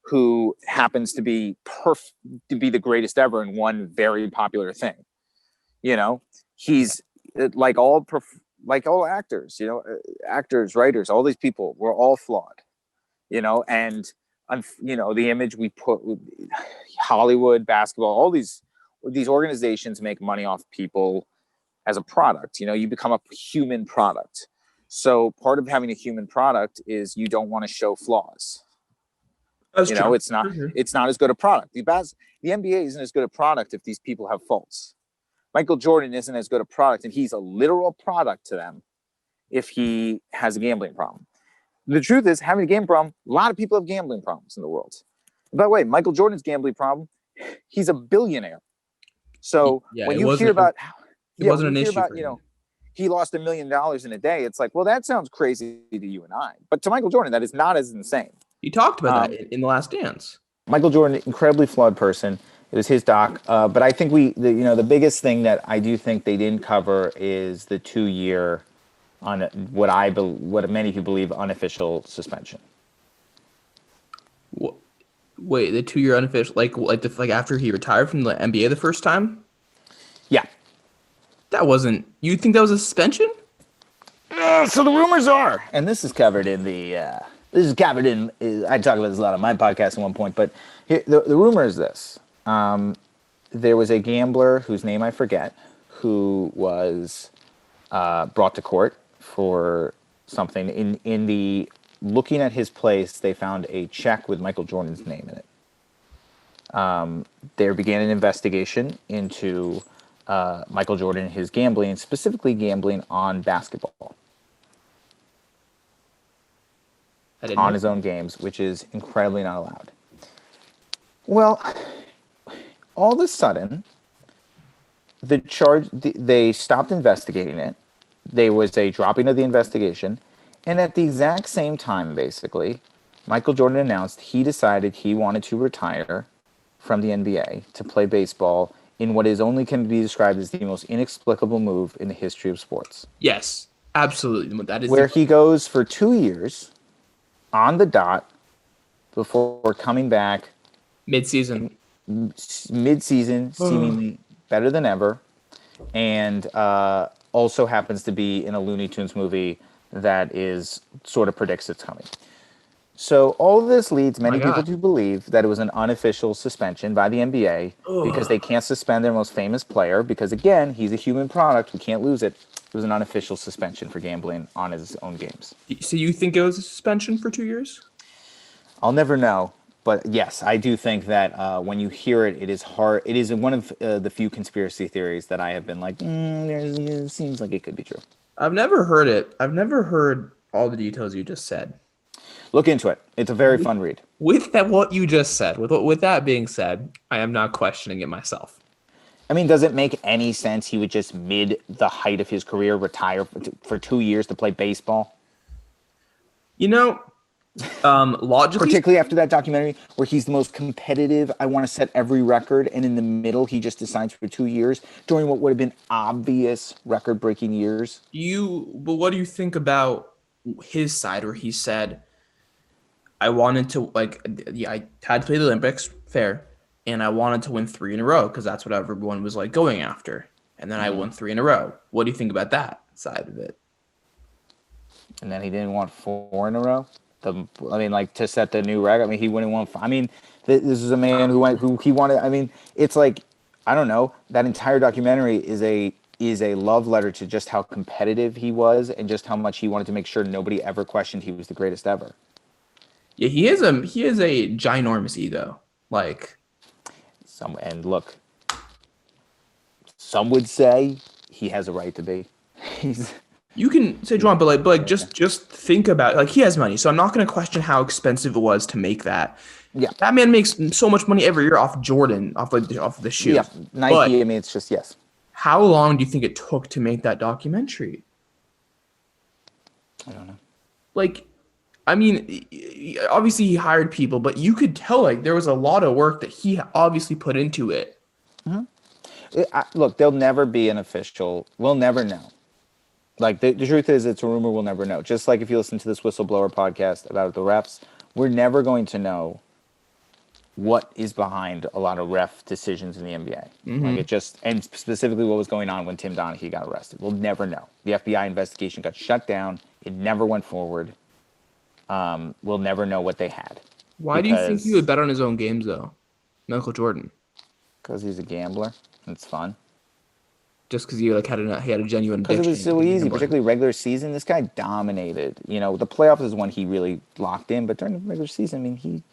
who happens to be to be the greatest ever in one very popular thing. You know, he's like like all actors. You know, actors, writers, all these people. We're all flawed. You know, and you know the image we put with Hollywood, basketball, all these organizations make money off people as a product. You know, you become a human product. So part of having a human product is you don't want to show flaws. That's You true. know, it's not as good a product. The NBA isn't as good a product if these people have faults. Michael Jordan isn't as good a product, and he's a literal product to them if he has a gambling problem. The truth is, having a gambling problem, a lot of people have gambling problems in the world. And by the way, Michael Jordan's gambling problem, he's a billionaire. So Yeah, when it you hear about it wasn't when an you hear issue about, for you him. know, he lost $1 million in a day, it's like, well, that sounds crazy to you and I. But to Michael Jordan, that is not as insane. He talked about that Um, in The Last Dance. Michael Jordan, incredibly flawed person. It was his doc. But I think the biggest thing that I do think they didn't cover is the 2 year on what many people believe unofficial suspension. Wait, the 2 year unofficial, like after he retired from the NBA the first time? Yeah. That wasn't. You think that was a suspension? So the rumors are, and this is covered in I talk about this a lot on my podcast at one point, but here, the rumor is this. There was a gambler whose name I forget who was brought to court for something. In the looking at his place, they found a check with Michael Jordan's name in it. There began an investigation into Michael Jordan and his gambling, specifically gambling on basketball, I didn't on know. his own games, which is incredibly not allowed. Well, all of a sudden, they stopped investigating it. There was a dropping of the investigation, and at the exact same time, basically, Michael Jordan announced he decided he wanted to retire from the NBA to play baseball in what is only can be described as the most inexplicable move in the history of sports. Yes, absolutely. That is Where he goes for 2 years on the dot before coming back mid-season. mid-season, seemingly better than ever, and also happens to be in a Looney Tunes movie that is sort of predicts it's coming. So all of this leads many people to believe that it was an unofficial suspension by the NBA because they can't suspend their most famous player because, again, he's a human product. We can't lose it. It was an unofficial suspension for gambling on his own games. So you think it was a suspension for 2 years? I'll never know. But yes, I do think that when you hear it, it is hard. It is one of the few conspiracy theories that I have been like, it seems like it could be true. I've never heard it. I've never heard all the details you just said. Look into it. It's a very fun read. With that, what you just said, with that being said, I am not questioning it myself. I mean, does it make any sense he would just mid the height of his career retire for 2 years to play baseball? You know, logically, particularly after that documentary where he's the most competitive, I want to set every record, and in the middle he just decides for 2 years during what would have been obvious record-breaking years. But what do you think about his side where he said, I wanted to, I had to play the Olympics, fair, and I wanted to win 3 in a row because that's what everyone was like going after, and then I won 3 in a row. What do you think about that side of it? And then he didn't want 4 in a row. To set the new record. I mean, he wouldn't want. I mean, this is a man who he wanted. I mean, it's like, I don't know. That entire documentary is a love letter to just how competitive he was and just how much he wanted to make sure nobody ever questioned he was the greatest ever. Yeah, he is a ginormous ego. And look, some would say he has a right to be. You can say John, but just think about it. Like, he has money, so I'm not going to question how expensive it was to make that. Yeah, that man makes so much money every year off Jordan, off the shoes. Yeah, Nike. But I mean, it's just yes. How long do you think it took to make that documentary? I don't know. Like, I mean, obviously he hired people, but you could tell like there was a lot of work that he obviously put into it. Look, there'll never be an official. We'll never know. Like the truth is, it's a rumor. We'll never know. Just like if you listen to this whistleblower podcast about the refs, we're never going to know what is behind a lot of ref decisions in the NBA. Like it just, and specifically what was going on when Tim Donaghy got arrested. We'll never know. The FBI investigation got shut down. It never went forward. We'll never know what they had Why do you think he would because bet on his own games though, Michael Jordan? he's a gambler. And it's fun. Just because he had a genuine Because it addiction was so to easy, gambling. particularly regular season. This guy dominated. You know, the playoffs is when he really locked in, but during the regular season, I mean, At you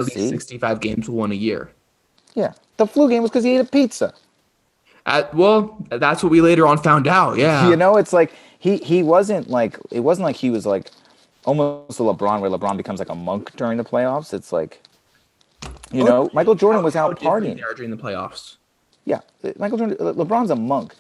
least see. 65 games won a year. Yeah. The flu game was because he ate a pizza. Well, that's what we later on found out. You Yeah. know, it's like he wasn't like, it wasn't like he was like almost a LeBron where LeBron becomes like a monk during the playoffs. It's like, Michael Jordan was How out different partying. they are during the playoffs. Yeah. Michael Jordan, LeBron's a monk.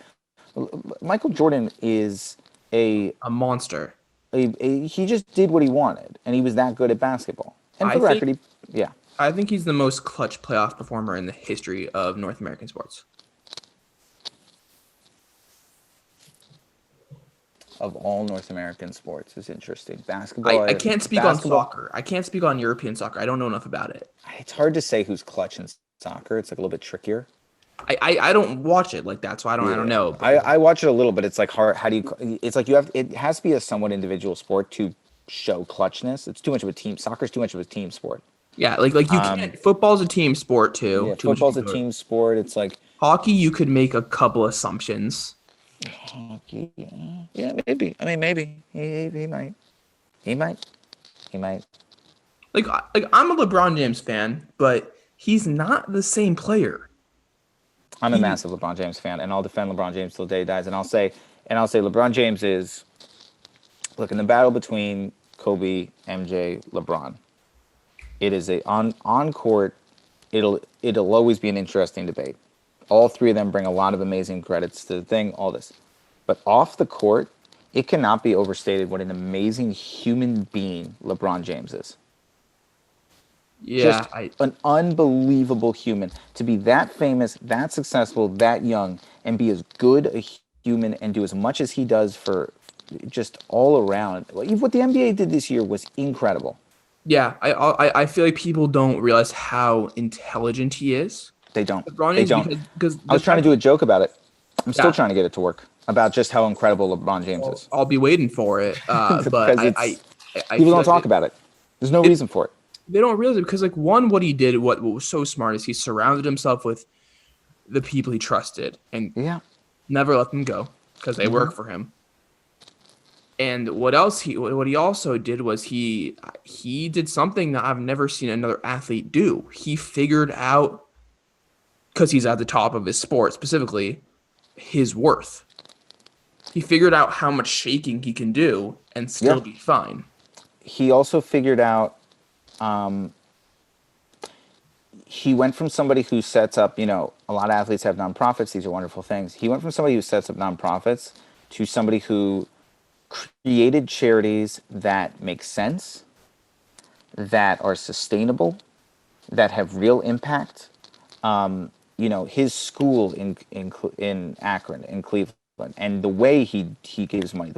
Michael Jordan is A monster. he just did what he wanted, and he was that good at basketball. And I for the think record, yeah. I think he's the most clutch playoff performer in the history of North American sports. Of all North American sports is interesting. Basketball. I can't speak on soccer. I can't speak on European soccer. I don't know enough about it. It's hard to say who's clutch in soccer. It's like a little bit trickier. I don't watch it like that, so I don't know. I watch it a little, but it's like hard. How do you? It's like it has to be a somewhat individual sport to show clutchness. It's too much of a team. Soccer's too much of a team sport. Yeah, like you can't. Football's a team sport too. Yeah, Too much football's a into it. team sport. It's like Hockey, you could make a couple assumptions. hockey. Yeah, maybe. I mean, maybe he might. He might. He might. Like I'm a LeBron James fan, but he's not the same player. I'm a massive LeBron James fan, and I'll defend LeBron James till the day he dies. And I'll say LeBron James is, look, in the battle between Kobe, MJ, LeBron, it is on court. It'll always be an interesting debate. All three of them bring a lot of amazing credits to the thing. All this, but off the court, it cannot be overstated what an amazing human being LeBron James is. Yeah, Just an unbelievable human to be that famous, that successful, that young, and be as good a human and do as much as he does for just all around. What the NBA did this year was incredible. yeah. I feel like people don't realize how intelligent he is. They don't. LeBron They James don't. because I was trying to do a joke about it. I'm still Yeah. trying to get it to work about just how incredible LeBron James is. I'll be waiting for it. But Because I people feel don't like talk about it. There's no reason for it. they don't realize it because like what he did, what was so smart is he surrounded himself with the people he trusted and Yeah. never let them go because they work for him. And what he also did was he did something that I've never seen another athlete do. He figured out, because he's at the top of his sport specifically, his worth. He figured out how much shaking he can do and still Yeah. be fine. He also figured out he went from somebody who sets up, a lot of athletes have nonprofits. These are wonderful things. He went from somebody who sets up nonprofits to somebody who created charities that make sense, that are sustainable, that have real impact. His school in Akron, in Cleveland, and the way he gave his money,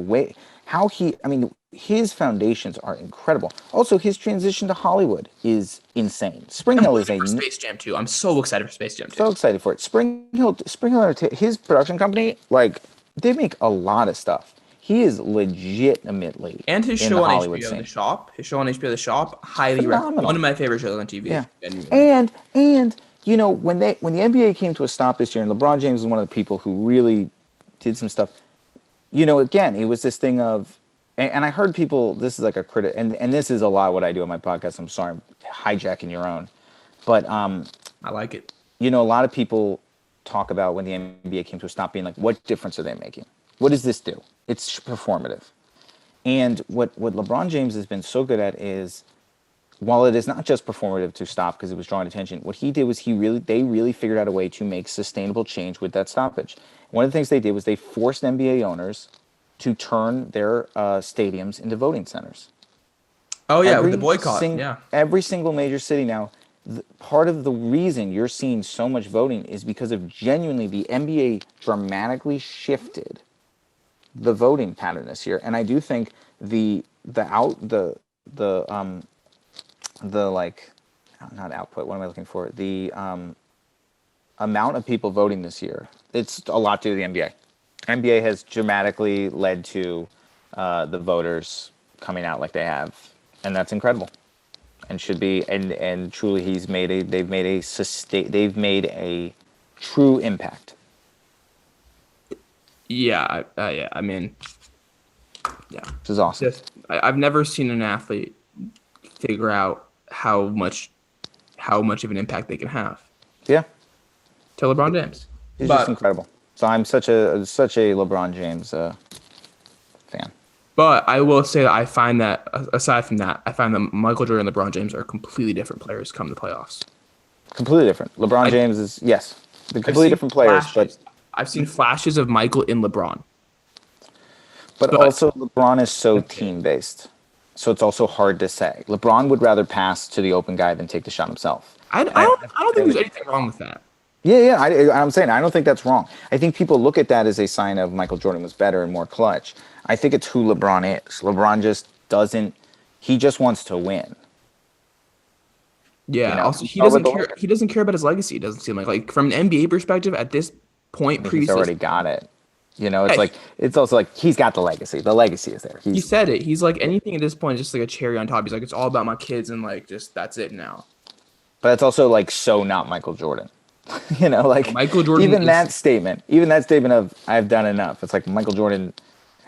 his foundations are incredible. Also, his transition to Hollywood is insane. Spring I'm Hill is waiting for Space Jam 2. I'm so excited for Space Jam 2. so excited for it. Spring Hill, his production company, like they make a lot of stuff. He is legitimately And his in show the on Hollywood HBO, scene. The Shop. His show on HBO, The Shop, highly recommended. Phenomenal. One of my favorite shows on TV. Yeah, Genuinely. and when the NBA came to a stop this year, and LeBron James was one of the people who really did some stuff. Again, it was this thing of, and I heard people. This is like a critic, and this is a lot what I do on my podcast. I'm sorry, I'm hijacking your own, but I like it. a lot of people talk about when the NBA came to a stop, being like, what difference are they making? What does this do? It's performative. And what LeBron James has been so good at is, while it is not just performative to stop because it was drawing attention, what he did was they really figured out a way to make sustainable change with that stoppage. One of the things they did was they forced NBA owners to turn their stadiums into voting centers. Oh yeah, with the boycott. Yeah. Every single major city now. Part of the reason you're seeing so much voting is because of genuinely the NBA dramatically shifted the voting pattern this year, and I do think the out the like not output. What am I looking for? The amount of people voting this year. It's a lot to do with the NBA. NBA has dramatically led to the voters coming out like they have, and that's incredible, and should be. And truly, they've made a true impact. Yeah, yeah. I mean, yeah. This is awesome. I've never seen an athlete figure out how much of an impact they can have. Yeah. To LeBron James. He's just incredible. So I'm such a LeBron James fan. But I will say that I find that aside from that, I find that Michael Jordan and LeBron James are completely different players come the playoffs. Completely different. LeBron James is they're completely different players, but I've seen flashes of Michael in LeBron. But also LeBron is so team based. So it's also hard to say. LeBron would rather pass to the open guy than take the shot himself. I don't think there's anything wrong with that. Yeah. I'm saying I don't think that's wrong. I think people look at that as a sign of Michael Jordan was better and more clutch. I think it's who LeBron is. LeBron just doesn't. He just wants to win. Yeah. You know? Also, he doesn't care. He doesn't care about his legacy. It doesn't seem like from an NBA perspective at this point. He's already got it. You know, it's it's also like he's got the legacy. The legacy is there. He said it. He's like anything at this point is just like a cherry on top. He's like, it's all about my kids and like just that's it now. But it's also like so not Michael Jordan. You know, like Michael Jordan. Even that statement of I've done enough. It's like Michael Jordan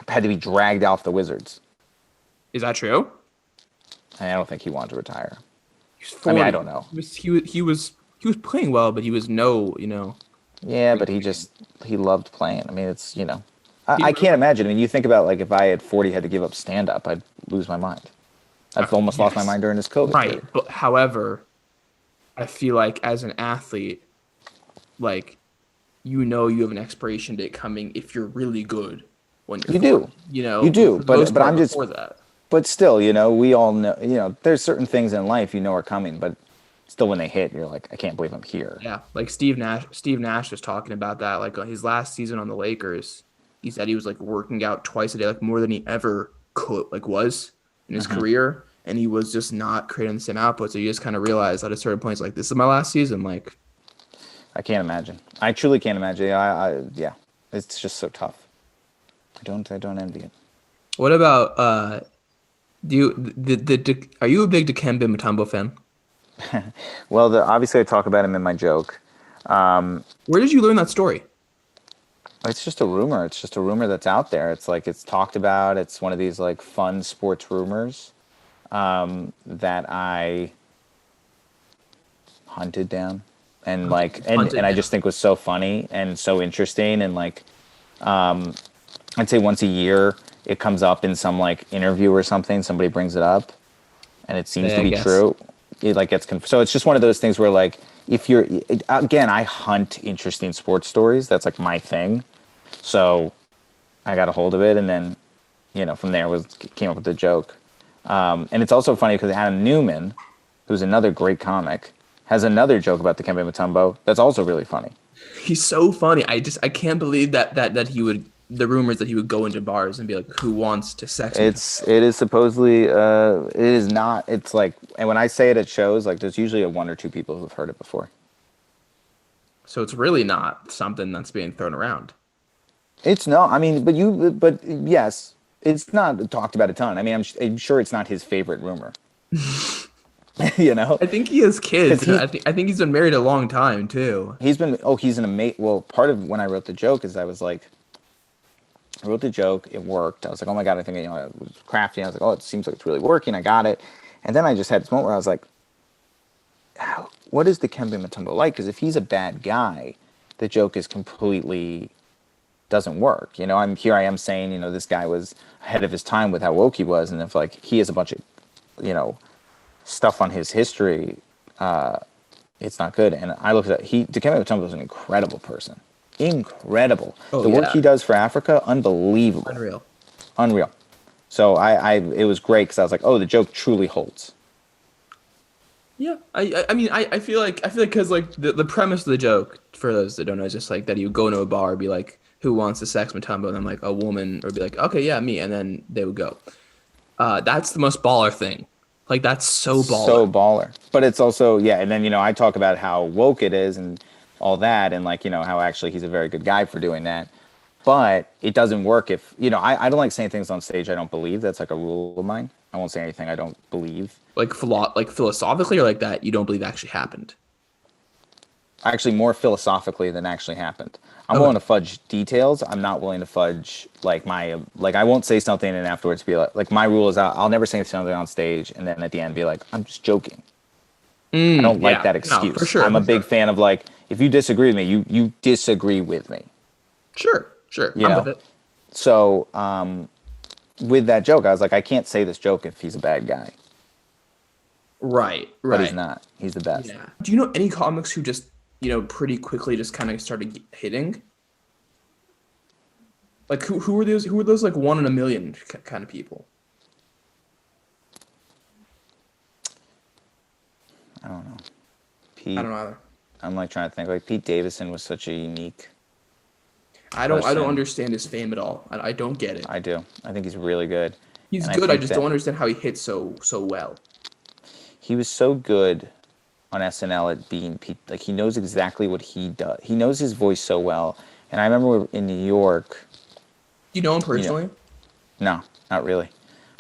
had to be dragged off the Wizards. Is that true? I don't think he wanted to retire. I mean, I don't know. He was playing well, but he was Yeah, but he loved playing. I mean, it's I can't imagine. I mean, you think about like if I at 40 had to give up stand up, I'd lose my mind. I've almost lost my mind during this COVID period. But however, I feel like as an athlete, like you have an expiration date coming if you're really good when you're 40. You do. But I'm just that. But still, we all know, there's certain things in life are coming, but still when they hit, you're like, I can't believe I'm here. Yeah, like Steve Nash was talking about that. Like his last season on the Lakers, he said he was like working out twice a day, like more than he ever was in his career, and he was just not creating the same output. So you just kind of realize at a certain point, it's like, this is my last season. Like, I can't imagine. I truly can't imagine. Yeah, it's just so tough. I don't envy it. What about are you a big Dikembe Mutombo fan? Well, obviously I talk about him in my joke. Where did you learn that story? It's just a rumor. It's just a rumor that's out there. It's like it's talked about. It's one of these like fun sports rumors that I hunted down and I just think was so funny and so interesting and like I'd say once a year it comes up in some like interview or something. Somebody brings it up, and it seems to be true. It like gets so it's just one of those things where like if you're again, I hunt interesting sports stories. That's like my thing. So I got a hold of it, and then from there came up with the joke. And it's also funny because Adam Newman, who's another great comic, has another joke about Dikembe Mutombo that's also really funny. He's so funny. I can't believe that he would. The rumors that he would go into bars and be like, "Who wants to sex me?" It is supposedly it is not. It's like, and when I say it at shows, like there's usually one or two people who've heard it before. So it's really not something that's being thrown around. It's no. I mean, but yes, it's not talked about a ton. I mean, I'm sure it's not his favorite rumor. I think he has kids. I think he's been married a long time too. He's an amazing. Well, part of when I wrote the joke is I was like. I wrote the joke. It worked. I was like, oh my God, I think, it was crafty. I was like, oh, it seems like it's really working. I got it. And then I just had this moment where I was like, what is Dikembe Mutombo like? Because if he's a bad guy, the joke is completely doesn't work. I am saying, this guy was ahead of his time with how woke he was. And if like he has a bunch of, stuff on his history, it's not good. And I looked at Dikembe Mutombo is an incredible person. Incredible. The work he does for Africa, unbelievable. Unreal. So it was great because I was like, oh, the joke truly holds. Yeah, I mean, I feel like because like the premise of the joke, for those that don't know, is just like that you go into a bar, be like, who wants a sex matumbo, and then like a woman, or be like, okay, yeah, me, and then they would go. That's the most baller thing. Like that's so So baller. baller. But it's also, yeah, and then, I talk about how woke it is and all that, and like, how actually he's a very good guy for doing that. But it doesn't work if, I don't like saying things on stage I don't believe. That's like a rule of mine. I won't say anything I don't believe. Like philosophically, or like that you don't believe actually happened. Actually, more philosophically than actually happened. I'm willing Okay. to fudge details. I'm not willing to fudge like I won't say something and afterwards be like my rule is I'll never say something on stage and then at the end be like, I'm just joking. I don't like Yeah. that No, for excuse. sure, I'm a for big sure. fan of like, if you disagree with me, you disagree with me. Sure, sure. You I'm with know. it. So with that joke, I was like, I can't say this joke if he's a bad guy, Right, but he's right. not. He's the best. Yeah. Do you know any comics who just, pretty quickly just kind of started hitting? Like who are those? Who are those like one in a million kind of people? I don't know. I Pete. don't know either. I'm like trying to think. Like Pete Davidson was such a unique I don't person. understand his fame at all. I don't get it. I do. I think he's really good, He's and I good. I think just that don't understand how he hits so well. he was so good on SNL at being Pete. Like he knows exactly what he does. He knows his voice so well. And I remember we were in New York. Do you know him You know, personally? no, not really.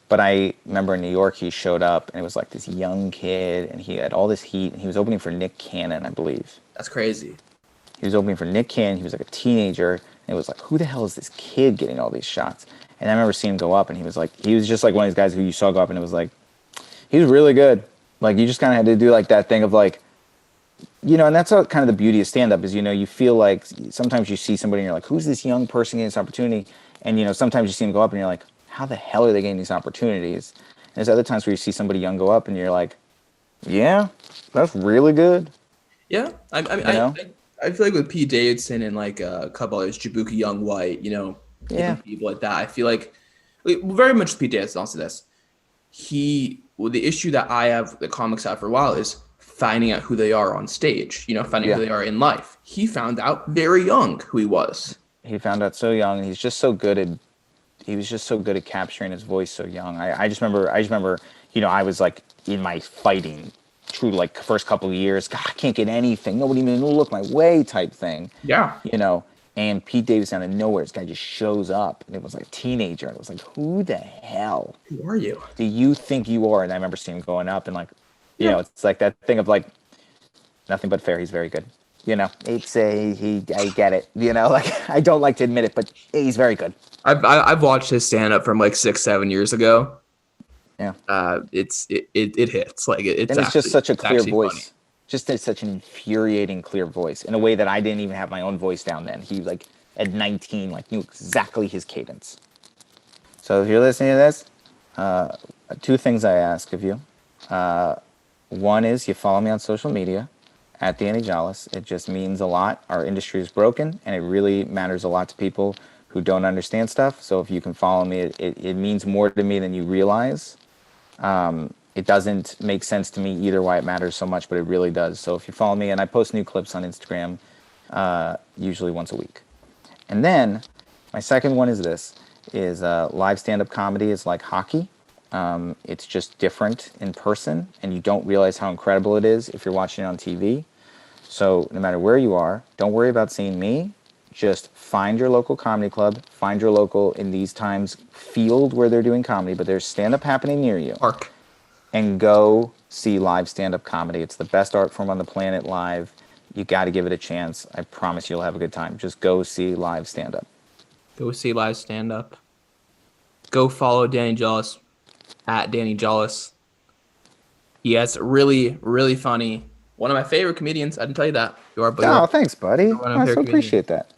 But I remember in New York, he showed up, and it was like this young kid, and he had all this heat, and he was opening for Nick Cannon, I believe. That's crazy. He was opening for Nick Cannon. He was like a teenager, and it was like, who the hell is this kid getting all these shots? And I remember seeing him go up, and he was just like one of these guys who you saw go up, and it was like, he was really good. Like you just kind of had to do like that thing of like, and that's kind of the beauty of stand up is, you feel like sometimes you see somebody and you're like, who's this young person getting this opportunity? And, sometimes you see them go up and you're like, how the hell are they getting these opportunities? And there's other times where you see somebody young go up and you're like, yeah, that's really good. Yeah, I mean, You know? I feel like with Pete Davidson and like a couple others, Jabuki Young White, Yeah. different people like that. I feel like very much Pete Davidson. Also, this the issue that I have, the comics have for a while, is finding out who they are on stage. Finding out Yeah. who they are in life. He found out very young who he was. He found out so young and he was just so good at capturing his voice so young. I just remember, I was like in my fighting true like first couple of years. God, I can't get anything. Nobody even look my way type thing. Yeah. You know, and Pete Davis out of nowhere, this guy just shows up, and it was like a teenager, and it was like, who the hell Who are you? do you think you are? And I remember seeing him going up, and like, Yeah. it's like that thing of like, nothing but fair. He's very good. I get it. Like I don't like to admit it, but he's very good. I've watched his stand up from like 6-7 years ago. Yeah. It hits like it's And it's just actually such a it's clear actually funny. voice. Just such an infuriating clear voice in a way that I didn't even have my own voice down then. He like at 19 like knew exactly his cadence. So if you're listening to this, two things I ask of you. One is you follow me on social media at Danny Jolles. It just means a lot. Our industry is broken, and it really matters a lot to people who don't understand stuff. So if you can follow me, it means more to me than you realize. It doesn't make sense to me either why it matters so much, but it really does. So if you follow me, and I post new clips on Instagram usually once a week. And then my second one is this, is live stand-up comedy is like hockey. It's just different in person, and you don't realize how incredible it is if you're watching it on TV. So no matter where you are, don't worry about seeing me. Just find your local comedy club, find your local, in these times, field where they're doing comedy, but there's stand-up happening near you, Arc. and go see live stand-up comedy. It's the best art form on the planet live. You got to give it a chance. I promise you'll have a good time. Just go see live stand-up. Go see live stand up. Go follow Danny Jolles at Danny Jolles. Yes, really, really funny. One of my favorite comedians. I didn't tell you that. Oh, thanks, buddy. You're one of my I so favorite comedians. appreciate that.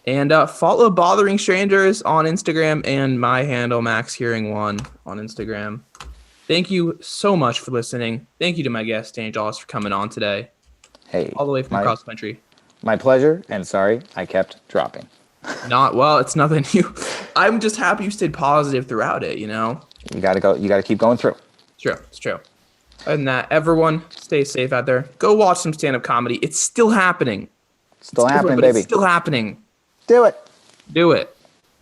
And follow Bothering Strangers on Instagram and my handle, MaxHearing1, on Instagram. Thank you so much for listening. Thank you to my guest, Danny Jolles, for coming on today. Hey, All the way from across the country. my pleasure, and sorry I kept dropping. It's nothing. I'm just happy you stayed positive throughout it, you know? You gotta go. You gotta keep going through. True. It's true. Other than that, everyone stay safe out there. Go watch some stand-up comedy. It's still happening. It's Still different, happening, but it's baby. still happening. Do it. Do it.